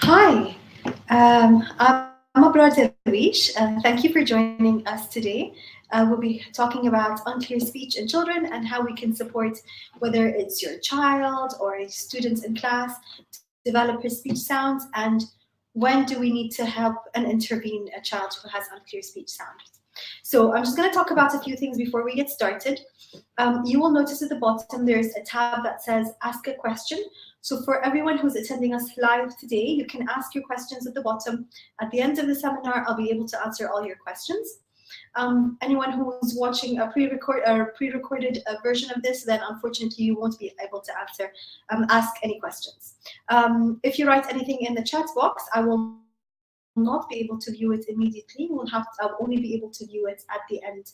Hi, I'm Abrar Darwish. Thank you for joining us today. We'll be talking about unclear speech in children and how we can support, whether it's your child or students in class, develop his speech sounds, and when do we need to help and intervene a child who has unclear speech sounds. So I'm just going to talk about a few things before we get started. You will notice at the bottom there's a tab that says Ask a Question. So for everyone who's attending us live today, you can ask your questions at the bottom. At the end of the seminar, I'll be able to answer all your questions. Anyone who's watching a pre-recorded version of this, then unfortunately you won't be able to ask any questions. If you write anything in the chat box, I will not be able to view it immediately. I'll only be able to view it at the end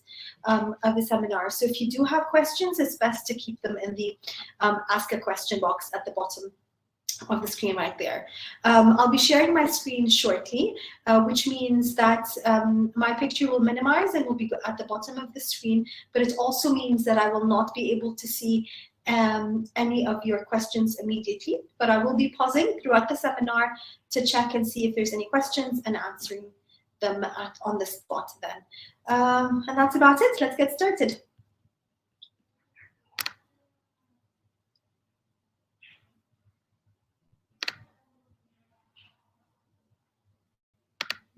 of the seminar. So if you do have questions, it's best to keep them in the Ask a Question box at the bottom of the screen right there. I'll be sharing my screen shortly, which means that my picture will minimize and will be at the bottom of the screen, but it also means that I will not be able to see any of your questions immediately, but I will be pausing throughout the seminar to check and see if there's any questions and answering them on the spot then. And that's about it. Let's get started.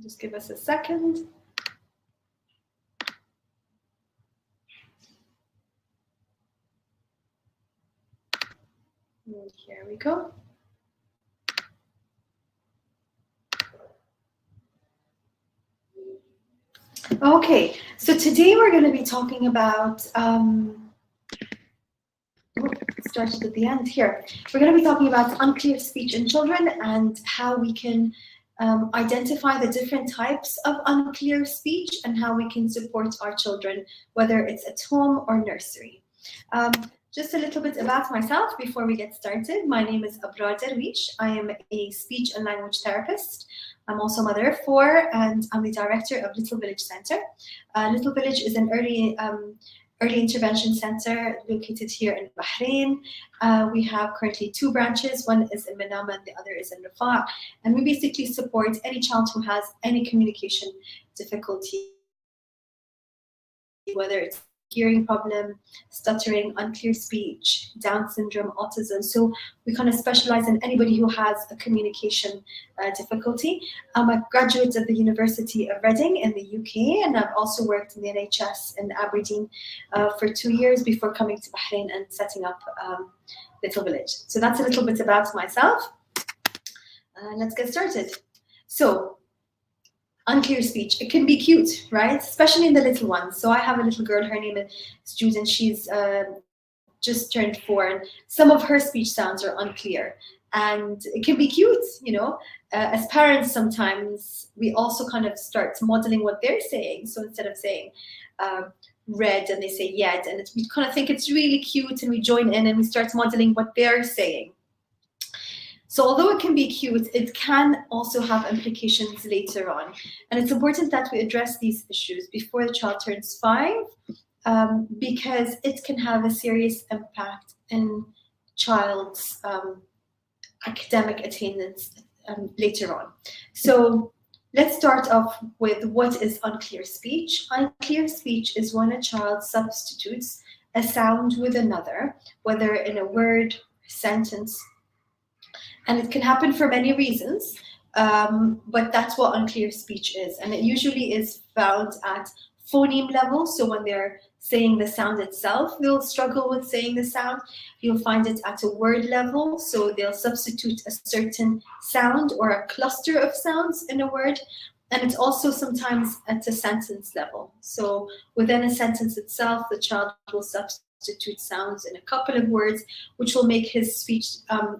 Just give us a second. And here we go. Okay, so today we're going to be talking about, started at the end here. We're going to be talking about unclear speech in children and how we can identify the different types of unclear speech and how we can support our children, whether it's at home or nursery. Just a little bit about myself before we get started. My name is Abrar Darwish. I am a speech and language therapist. I'm also a mother of 4, and I'm the director of Little Village Center. Little Village is an early intervention center located here in Bahrain. We have currently 2 branches. One is in Manama and the other is in Rafah. And we basically support any child who has any communication difficulty, whether it's hearing problem, stuttering, unclear speech, Down syndrome, autism. So we kind of specialize in anybody who has a communication difficulty. I'm a graduate of the University of Reading in the UK, and I've also worked in the NHS in Aberdeen for 2 years before coming to Bahrain and setting up Little Village. So that's a little bit about myself. Let's get started. So, unclear speech, it can be cute, right? Especially in the little ones. So I have a little girl, her name is Jude, and she's just turned 4, and some of her speech sounds are unclear. And it can be cute, you know. As parents, sometimes we also kind of start modeling what they're saying. So instead of saying red, and they say yet, and we kind of think it's really cute, and we join in and we start modeling what they're saying. So although it can be cute, it can also have implications later on. And it's important that we address these issues before the child turns 5, because it can have a serious impact in child's academic attainments later on. So let's start off with what is unclear speech. Unclear speech is when a child substitutes a sound with another, whether in a word, sentence, and it can happen for many reasons, but that's what unclear speech is. And it usually is found at phoneme level. So when they're saying the sound itself, they'll struggle with saying the sound. You'll find it at a word level. So they'll substitute a certain sound or a cluster of sounds in a word. And it's also sometimes at a sentence level. So within a sentence itself, the child will substitute sounds in a couple of words, which will make his speech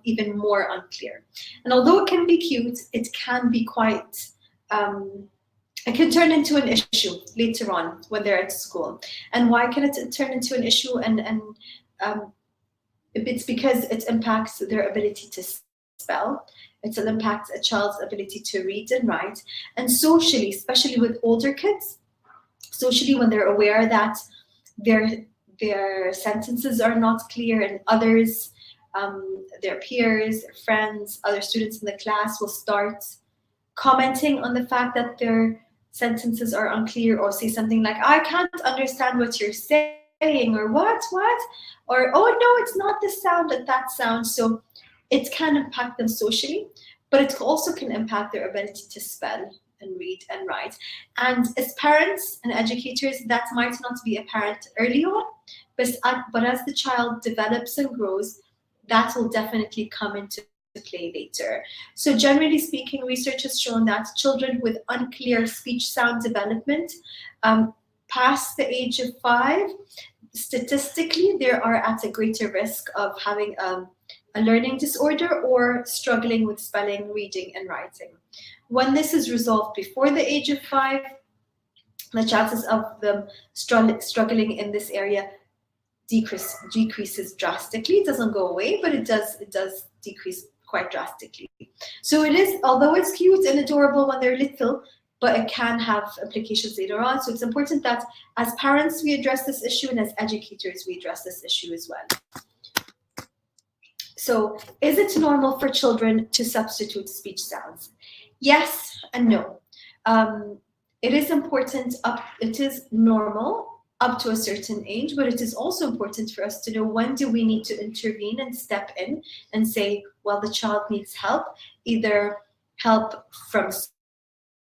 even more unclear. And although it can be cute, it can be quite, it can turn into an issue later on when they're at school. And why can it turn into an issue? And it's because it impacts their ability to spell. It impacts a child's ability to read and write. And socially, especially with older kids, socially when they're aware that their sentences are not clear and others their peers, their friends, other students in the class will start commenting on the fact that their sentences are unclear, or say something like, I can't understand what you're saying, or what, or oh no, it's not this sound, that sound. So it can impact them socially, but it also can impact their ability to spell and read and write. And as parents and educators, that might not be apparent early on, but as the child develops and grows, that will definitely come into play later. So generally speaking, research has shown that children with unclear speech sound development past the age of 5, statistically, they are at a greater risk of having a learning disorder or struggling with spelling, reading, and writing. When this is resolved before the age of 5, the chances of them struggling in this area decreases drastically. It doesn't go away, but it does decrease quite drastically. So it is, although it's cute and adorable when they're little, but it can have implications later on. So it's important that as parents we address this issue, and as educators we address this issue as well. So is it normal for children to substitute speech sounds? Yes and no. It is important, it is normal up to a certain age, but it is also important for us to know when do we need to intervene and step in and say, well, the child needs help, either help from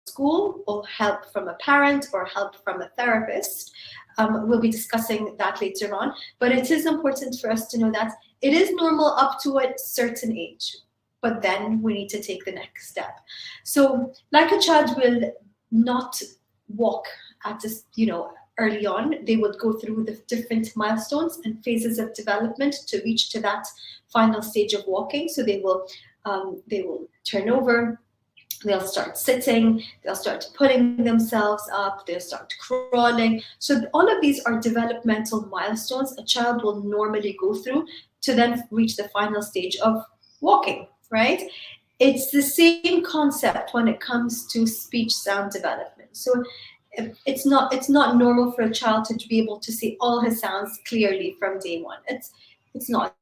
school or help from a parent or help from a therapist. We'll be discussing that later on, but it is important for us to know that it is normal up to a certain age, but then we need to take the next step. So like a child will not walk at this, early on, they would go through the different milestones and phases of development to reach to that final stage of walking. So they will turn over, they'll start sitting, they'll start putting themselves up, they'll start crawling. So all of these are developmental milestones a child will normally go through to then reach the final stage of walking, right? It's the same concept when it comes to speech sound development. So it's not normal for a child to be able to say all his sounds clearly from day one. It's not.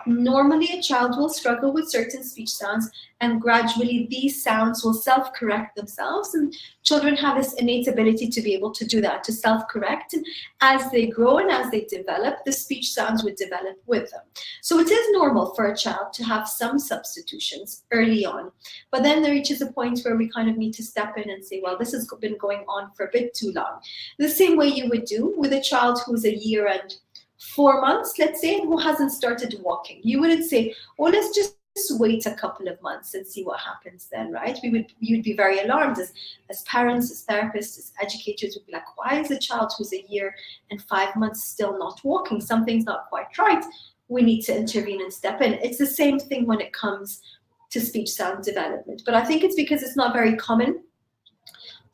Normally, a child will struggle with certain speech sounds, and gradually these sounds will self-correct themselves. And children have this innate ability to be able to do that, to self-correct. And as they grow and as they develop, the speech sounds would develop with them. So it is normal for a child to have some substitutions early on, but then there reaches a point where we kind of need to step in and say, well, this has been going on for a bit too long. The same way you would do with a child who's a year and 4 months, let's say, who hasn't started walking. You wouldn't say, oh, let's just wait a couple of months and see what happens then, right? You'd be very alarmed as parents, as therapists, as educators would be like, why is a child who's a year and 5 months still not walking? Something's not quite right. We need to intervene and step in. It's the same thing when it comes to speech sound development. But I think it's because it's not very common.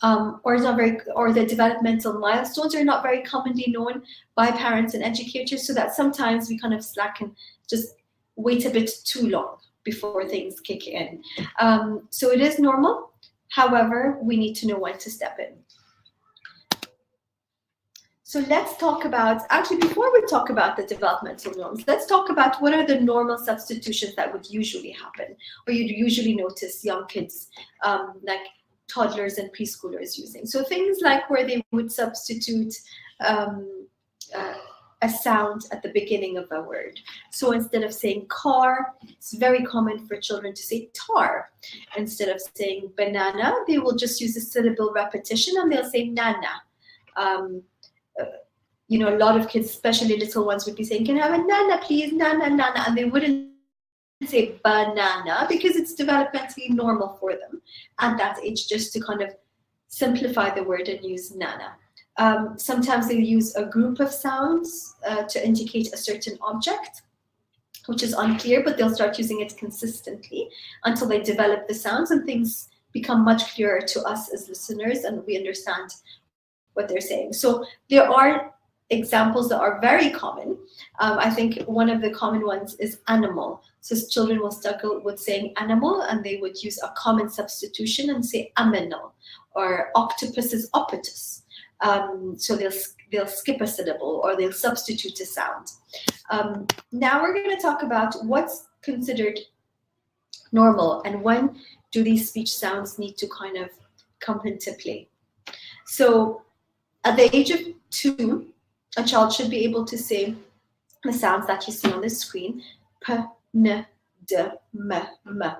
Or the developmental milestones are not very commonly known by parents and educators, so that sometimes we kind of slacken, just wait a bit too long before things kick in. So it is normal. However, we need to know when to step in. So let's talk about, actually, before we talk about the developmental norms, let's talk about what are the normal substitutions that would usually happen, or you'd usually notice young kids, like toddlers and preschoolers using. So things like where they would substitute a sound at the beginning of a word. So instead of saying car, it's very common for children to say tar. Instead of saying banana, they will just use a syllable repetition and they'll say nana. A lot of kids, especially little ones, would be saying, can I have a nana, please, nana, nana, and they wouldn't say banana because it's developmentally normal for them at that age just to kind of simplify the word and use nana. Sometimes they use a group of sounds to indicate a certain object, which is unclear, but they'll start using it consistently until they develop the sounds and things become much clearer to us as listeners and we understand what they're saying. So there are examples that are very common. I think one of the common ones is animal. So children will struggle with saying animal and they would use a common substitution and say aminal, or octopus is opitus. So they'll skip a syllable or they'll substitute a sound. Now we're going to talk about what's considered normal and when do these speech sounds need to kind of come into play. So at the age of 2, a child should be able to say the sounds that you see on the screen: p, n, d, m, m.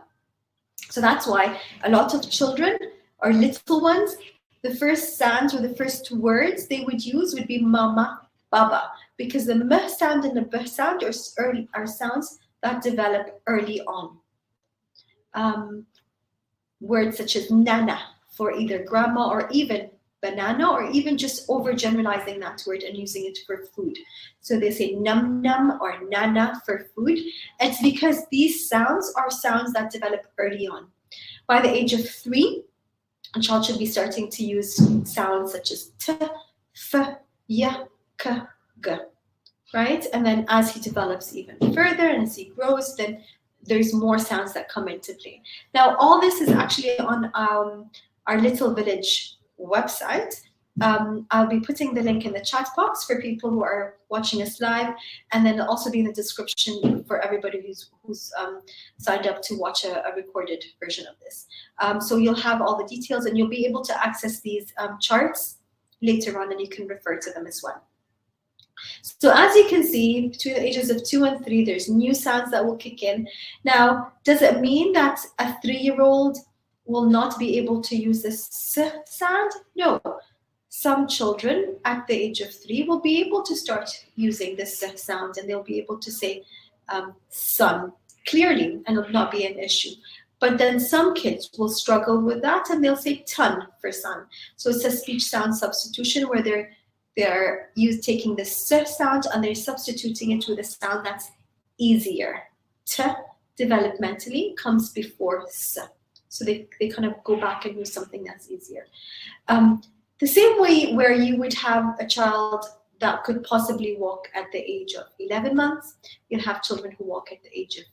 So that's why a lot of children or little ones, the first sounds or the first words they would use would be mama, baba, because the m sound and the b sound are sounds that develop early on. Words such as nana for either grandma, or even banana, or even just overgeneralizing that word and using it for food. So they say num num or nana for food. It's because these sounds are sounds that develop early on. By the age of 3, a child should be starting to use sounds such as t, f, y, k, g, right? And then as he develops even further and as he grows, then there's more sounds that come into play. Now, all this is actually on our Little Village website. I'll be putting the link in the chat box for people who are watching us live, and then it'll also be in the description for everybody who's signed up to watch a recorded version of this. So you'll have all the details, and you'll be able to access these charts later on, and you can refer to them as well. So as you can see, between the ages of 2 and 3, there's new sounds that will kick in. Now, does it mean that a 3-year-old will not be able to use this s sound? No. Some children at the age of 3 will be able to start using this s sound, and they'll be able to say sun clearly, and it'll not be an issue. But then some kids will struggle with that, and they'll say ton for sun. So it's a speech sound substitution where they're taking the s sound and they're substituting it with a sound that's easier. T developmentally comes before s. So they kind of go back and use something that's easier. The same way where you would have a child that could possibly walk at the age of 11 months, you'll have children who walk at the age of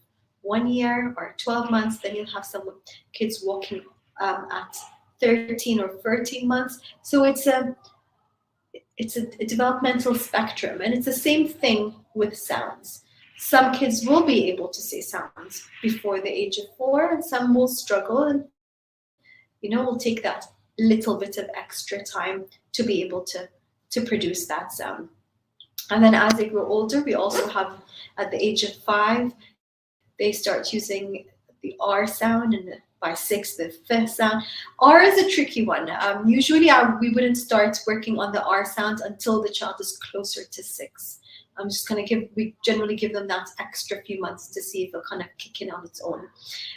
1 year or 12 months, then you'll have some kids walking at 13 or 13 months. So it's a developmental spectrum, and it's the same thing with sounds. Some kids will be able to say sounds before the age of 4, and some will struggle, and will take that little bit of extra time to be able to produce that sound. And then as they grow older, we also have at the age of 5, they start using the R sound, and by 6, the F sound. R is a tricky one. Usually we wouldn't start working on the R sound until the child is closer to 6. I'm just going to we generally give them that extra few months to see if it'll kind of kick in on its own.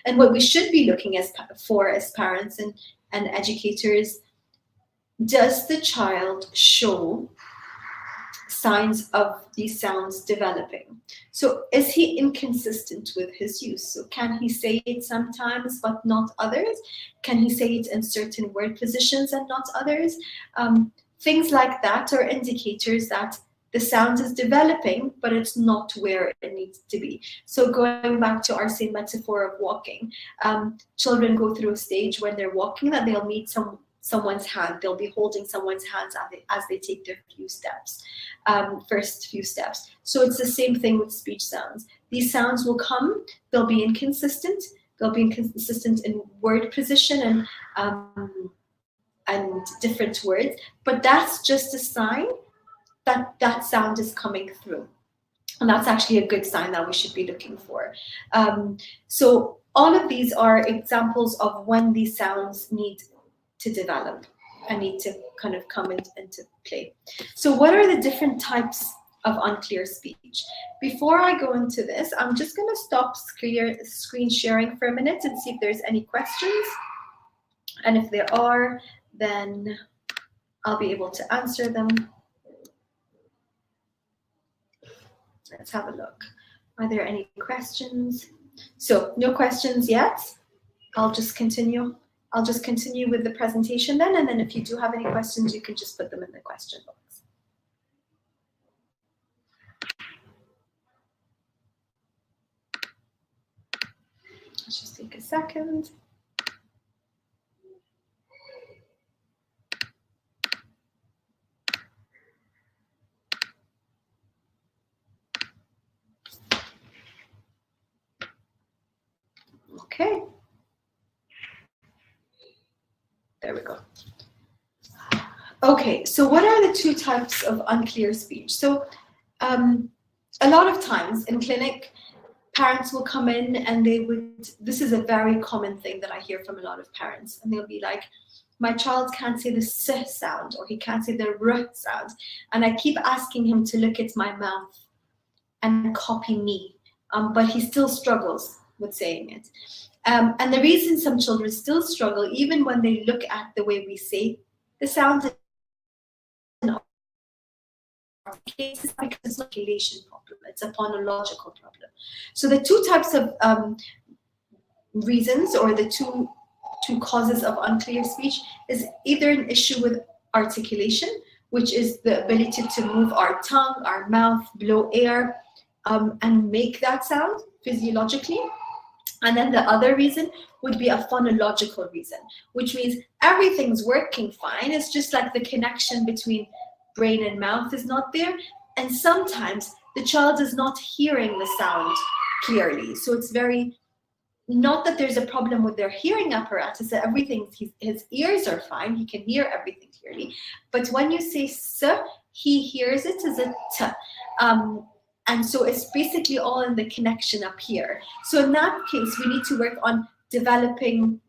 And what we should be looking for as parents and educators, does the child show signs of these sounds developing? So is he inconsistent with his use? So can he say it sometimes but not others? Can he say it in certain word positions and not others? Things like that are indicators that the sound is developing, but it's not where it needs to be. So going back to our same metaphor of walking, children go through a stage when they're walking that they'll meet someone's hand. They'll be holding someone's hands as they take their first few steps. So it's the same thing with speech sounds. These sounds will come, they'll be inconsistent. They'll be inconsistent in word position and different words, but that's just a sign that sound is coming through. And that's actually a good sign that we should be looking for. So all of these are examples of when these sounds need to develop and need to kind of come into play. So what are the different types of unclear speech? Before I go into this, I'm just going to stop screen sharing for a minute and see if there's any questions. And if there are, then I'll be able to answer them. Let's have a look. Are there any questions? So no questions yet. I'll just continue with the presentation then, and then if you do have any questions, you can just put them in the question box. Let's just take a second. There we go. Okay, so what are the two types of unclear speech? So a lot of times in clinic, parents will come in and they would, this is a very common thing that I hear from a lot of parents, and they'll be like, my child can't say the S sound, or he can't say the R sound. And I keep asking him to look at my mouth and copy me, but he still struggles with saying it. And the reason some children still struggle, even when they look at the way we say the sound, in our cases, because it's not a articulation problem, it's a phonological problem. So the two types of reasons, or the two causes of unclear speech, is either an issue with articulation, which is the ability to move our tongue, our mouth, blow air, and make that sound physiologically. And then the other reason would be a phonological reason, which means everything's working fine. It's just like the connection between brain and mouth is not there. And sometimes the child is not hearing the sound clearly. So it's very, not that there's a problem with their hearing apparatus, that everything, his ears are fine, he can hear everything clearly. But when you say S, he hears it as a T. And so it's basically all in the connection up here. So in that case, we need to work on developing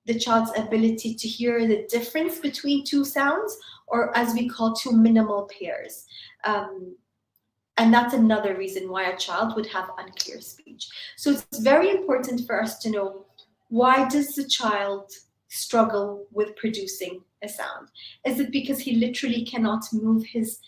the child's ability to hear the difference between two sounds, or as we call, two minimal pairs. And that's another reason why a child would have unclear speech. So it's very important for us to know, why does the child struggle with producing a sound? Is it because he literally cannot move his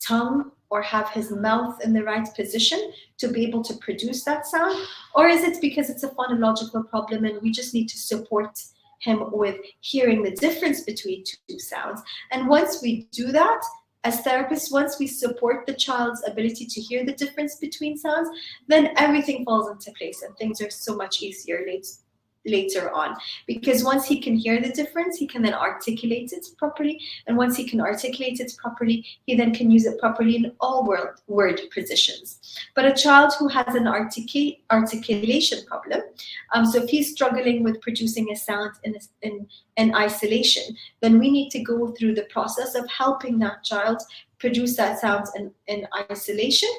tongue or have his mouth in the right position to be able to produce that sound? Or is it because it's a phonological problem and we just need to support him with hearing the difference between two sounds? And once we do that, as therapists, once we support the child's ability to hear the difference between sounds, then everything falls into place and things are so much easier later on. Because once he can hear the difference, he can then articulate it properly. And once he can articulate it properly, he then can use it properly in all word positions. But a child who has an articulation problem, so if he's struggling with producing a sound in isolation, then we need to go through the process of helping that child produce that sound in isolation,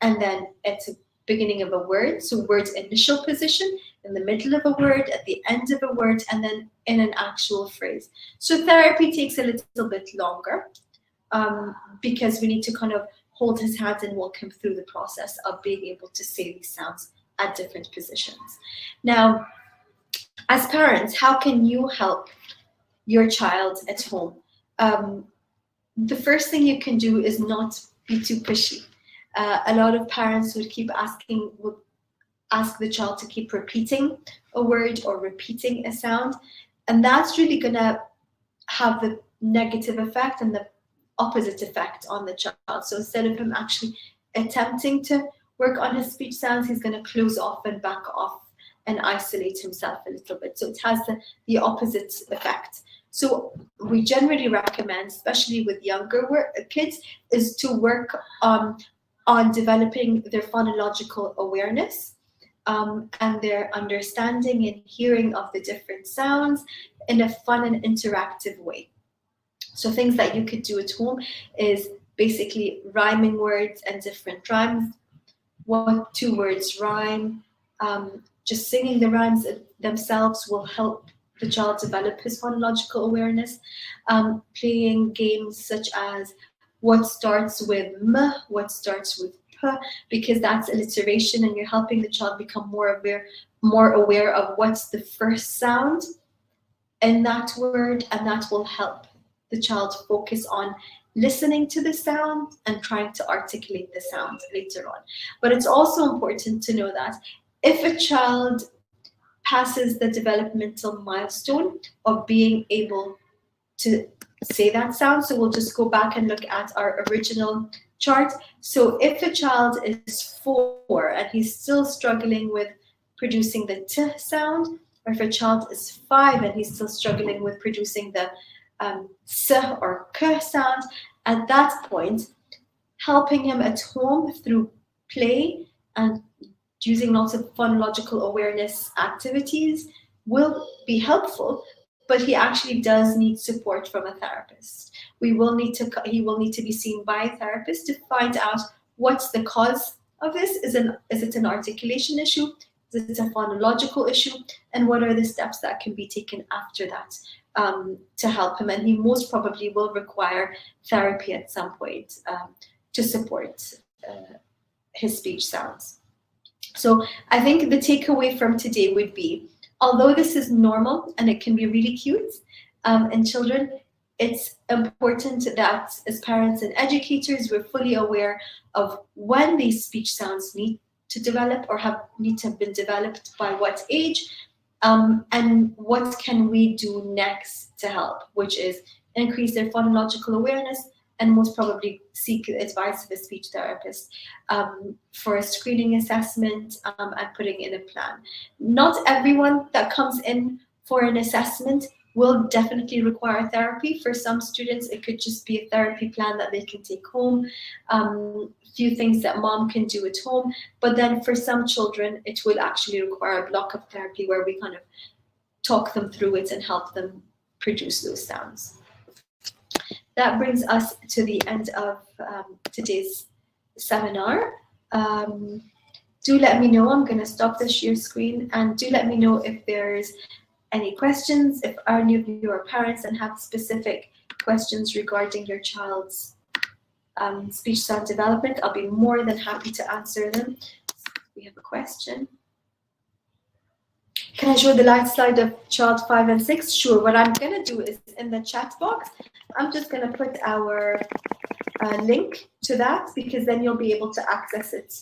and then at the beginning of a word, so word's initial position, in the middle of a word, at the end of a word, and then in an actual phrase. So therapy takes a little bit longer because we need to kind of hold his hand and walk him through the process of being able to say these sounds at different positions. Now, as parents, how can you help your child at home? The first thing you can do is not be too pushy. A lot of parents would ask the child to keep repeating a word or repeating a sound, and that's really gonna have the negative effect and the opposite effect on the child. So instead of him actually attempting to work on his speech sounds, he's gonna close off and back off and isolate himself a little bit. So it has the opposite effect. So we generally recommend, especially with younger kids, is to work on developing their phonological awareness and their understanding and hearing of the different sounds in a fun and interactive way. So things that you could do at home is basically rhyming words and different rhymes. What two words rhyme? Just singing the rhymes themselves will help the child develop his phonological awareness. Playing games such as what starts with M, what starts with P, because that's alliteration and you're helping the child become more aware of what's the first sound in that word, and that will help the child focus on listening to the sound and trying to articulate the sound later on. But it's also important to know that if a child passes the developmental milestone of being able to say that sound, so we'll just go back and look at our original chart. So if a child is 4 and he's still struggling with producing the T sound, or if a child is 5 and he's still struggling with producing the S or K sound, at that point, helping him at home through play and using lots of phonological awareness activities will be helpful, but he actually does need support from a therapist. He will need to be seen by a therapist to find out what's the cause of this. Is it an articulation issue? Is it a phonological issue? And what are the steps that can be taken after that to help him? And he most probably will require therapy at some point to support his speech sounds. So I think the takeaway from today would be, although this is normal and it can be really cute in children, it's important that as parents and educators, we're fully aware of when these speech sounds need to develop or need to have been developed by what age, and what can we do next to help, which is increase their phonological awareness and most probably seek advice of a speech therapist for a screening assessment and putting in a plan. Not everyone that comes in for an assessment will definitely require therapy. For some students, it could just be a therapy plan that they can take home, a few things that mom can do at home. But then for some children, it will actually require a block of therapy where we kind of talk them through it and help them produce those sounds. That brings us to the end of today's seminar. Do let me know. I'm going to stop the share screen, and do let me know if there's any questions. If any of you are parents and have specific questions regarding your child's speech sound development, I'll be more than happy to answer them. We have a question. Can I show the light slide of child 5 and 6? Sure. What I'm going to do is in the chat box, I'm just going to put our link to that, because then you'll be able to access it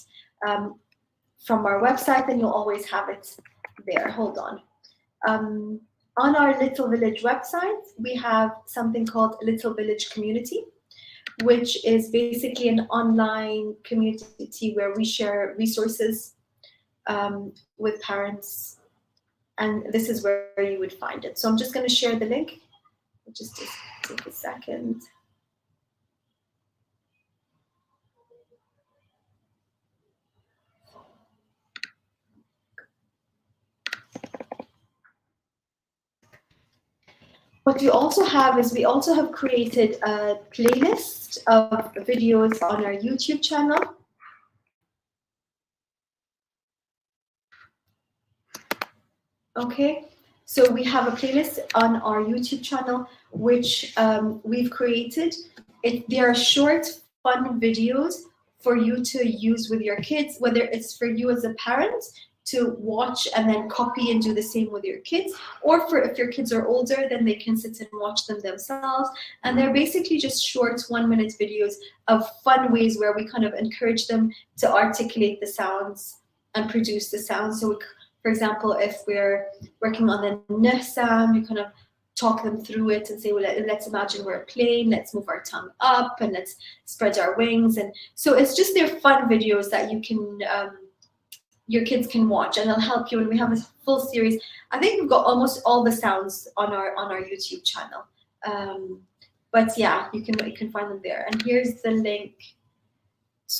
from our website, and you'll always have it there. Hold on. On our Little Village website, we have something called Little Village Community, which is basically an online community where we share resources with parents, and this is where you would find it. So I'm just going to share the link. Just take a second. What we also have is we also have created a playlist of videos on our YouTube channel. Okay, so we have a playlist on our YouTube channel, which we've created. They are short, fun videos for you to use with your kids, whether it's for you as a parent to watch and then copy and do the same with your kids, or for if your kids are older, then they can sit and watch them themselves. And they're basically just short 1-minute videos of fun ways where we kind of encourage them to articulate the sounds and produce the sounds. So for example, if we're working on the n sound, you kind of talk them through it and say, well, let's imagine we're a plane, let's move our tongue up and let's spread our wings. And so it's just they're fun videos that you can your kids can watch, and it'll help you. And we have a full series. I think we've got almost all the sounds on our YouTube channel. But yeah, you can find them there. And here's the link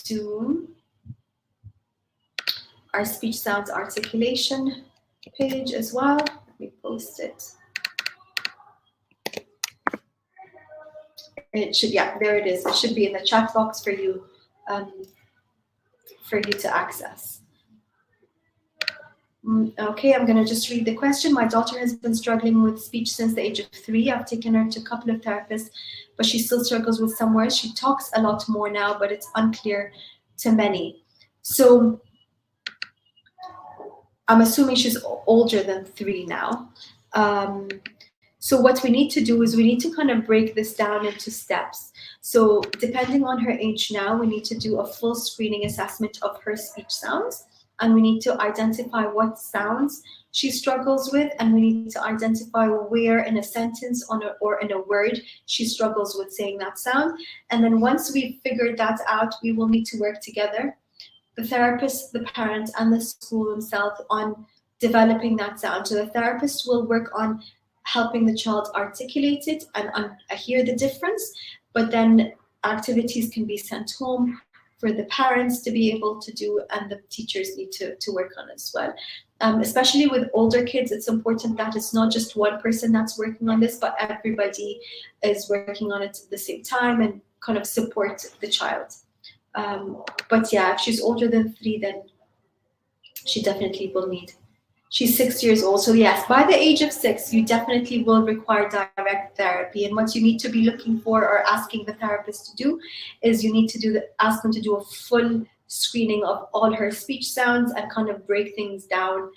to our speech sounds articulation page as well. Let me post it. It should, yeah, there it is. It should be in the chat box for you to access. Okay, I'm going to just read the question. My daughter has been struggling with speech since the age of 3. I've taken her to a couple of therapists, but she still struggles with some words. She talks a lot more now, but it's unclear to many. So I'm assuming she's older than 3 now. So what we need to do is we need to kind of break this down into steps. So depending on her age now, we need to do a full screening assessment of her speech sounds. And we need to identify what sounds she struggles with, and we need to identify where in a sentence or in a word she struggles with saying that sound. And then once we've figured that out, we will need to work together, the therapist, the parent, and the school themselves, on developing that sound. So the therapist will work on helping the child articulate it and hear the difference, but then activities can be sent home for the parents to be able to do, and the teachers need to work on as well. Especially with older kids, it's important that it's not just one person that's working on this, but everybody is working on it at the same time and kind of support the child. But yeah, if she's older than 3, then she definitely will need. She's 6 years old. So yes, by the age of 6, you definitely will require direct therapy. And what you need to be looking for or asking the therapist to do is you need to ask them to do a full screening of all her speech sounds and kind of break things down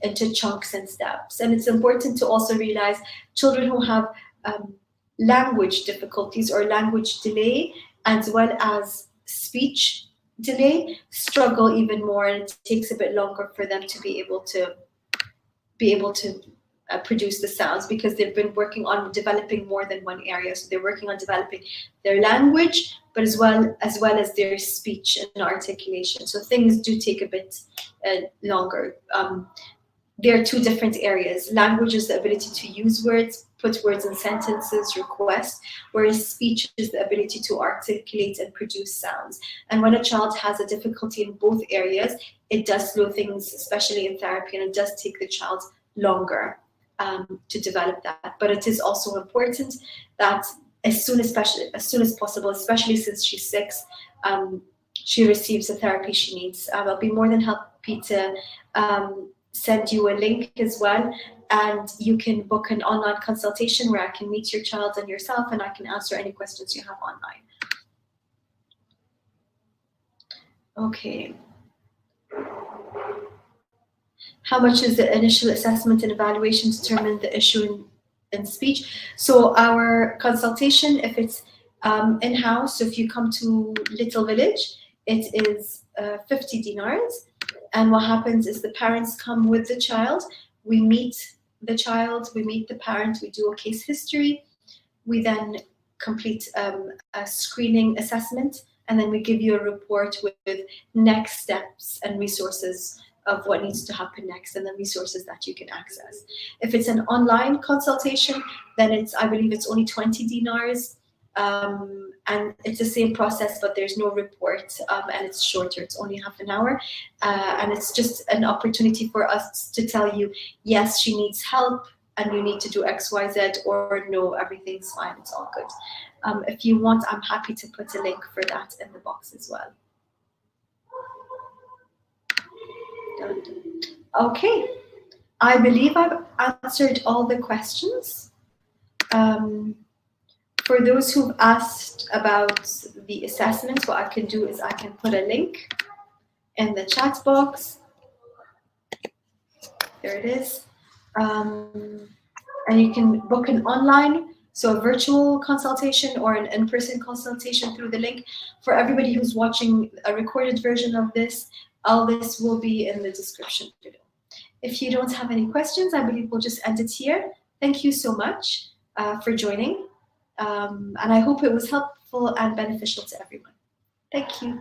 into chunks and steps. And it's important to also realize children who have language difficulties or language delay, as well as speech delay, struggle even more, and it takes a bit longer for them to be able to produce the sounds, because they've been working on developing more than one area. So they're working on developing their language, but as well as their speech and articulation. So things do take a bit longer. There are 2 different areas. Language is the ability to use words, put words in sentences, request, whereas speech is the ability to articulate and produce sounds. And when a child has a difficulty in both areas, it does slow things, especially in therapy, and it does take the child longer to develop that. But it is also important that as soon as possible, especially since she's 6, she receives the therapy she needs. I'll be more than happy to send you a link as well, and you can book an online consultation where I can meet your child and yourself, and I can answer any questions you have online. Okay. How much is the initial assessment and evaluation to determine the issue in speech? So our consultation, if it's in-house, so if you come to Little Village, it is 50 dinars. And what happens is the parents come with the child. We meet the child, we meet the parent, we do a case history. We then complete a screening assessment, and then we give you a report with next steps and resources of what needs to happen next, and the resources that you can access. If it's an online consultation, then I believe it's only 20 dinars. And it's the same process, but there's no report, and it's shorter. It's only half an hour, and it's just an opportunity for us to tell you, yes, she needs help, and you need to do X, Y, Z, or no, everything's fine, it's all good. If you want, I'm happy to put a link for that in the box as well. Okay, I believe I've answered all the questions. For those who've asked about the assessment, what I can do is I can put a link in the chat box. There it is. And you can book an online, so a virtual consultation or an in-person consultation through the link. For everybody who's watching a recorded version of this, all this will be in the description below. If you don't have any questions, I believe we'll just end it here. Thank you so much for joining. And I hope it was helpful and beneficial to everyone. Thank you.